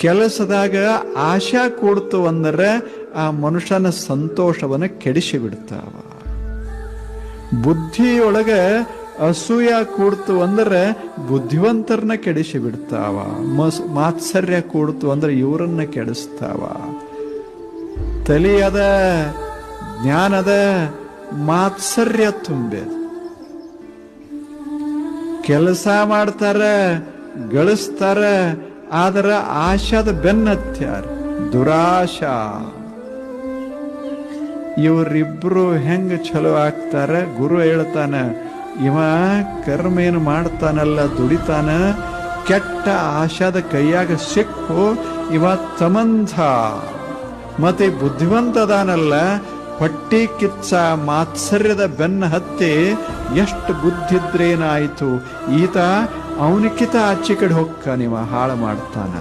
ಕೆಲಸದಾಗ ಆಶಾ ಕೂಡ್ತು ಅಂದ್ರೆ ಆ ಮನುಷ್ಯನ ಸಂತೋಷವನ್ನು ಕೆಡಿಸಿ ಬಿಡ್ತಾವ. ಬುದ್ಧಿಯೊಳಗ ಅಸೂಯ ಕೂಡ್ತು ಅಂದ್ರೆ ಬುದ್ಧಿವಂತರನ್ನ ಕೆಡಿಸಿ ಬಿಡ್ತಾವ. ಮಾತ್ಸರ್ಯ ಕೂಡ್ತು ಅಂದ್ರೆ ಇವರನ್ನ ಕೆಡಿಸ್ತಾವ. ತಲೆಯದ ಜ್ಞಾನದ ಮಾತ್ಸರ್ಯ ತುಂಬೇದ. ಕೆಲಸ ಮಾಡ್ತಾರ, ಗಳಿಸ್ತಾರ, ಆದ್ರ ಆಶಾದ ಬೆನ್ನತ್ಯಾರ, ದುರಾಶಾ. ಇವರಿಬ್ರು ಹೆಂಗ ಚಲೋ ಆಗ್ತಾರ? ಗುರು ಹೇಳ್ತಾನ, ಇವ ಕರ್ಮ ಏನು ಮಾಡ್ತಾನಲ್ಲ, ದುಡಿತಾನ, ಕೆಟ್ಟ ಆಶಾದ ಕೈಯಾಗ ಸಿಕ್ಕು ಇವ ತಮಂಧ. ಮತ್ತೆ ಬುದ್ಧಿವಂತದಾನಲ್ಲ, ಹೊಟ್ಟಿ ಕಿಚ್ಚ ಮಾತ್ಸರ್ಯದ ಬೆನ್ನ ಹತ್ತಿ ಎಷ್ಟು ಬುದ್ಧಿದ್ರೇನಾಯಿತು, ಈತ ಅವನಿಕಿತ ಆಚೆ ಕಡೆ ಹೊಕ್ಕ ನೀವ ಹಾಳು ಮಾಡ್ತಾನ.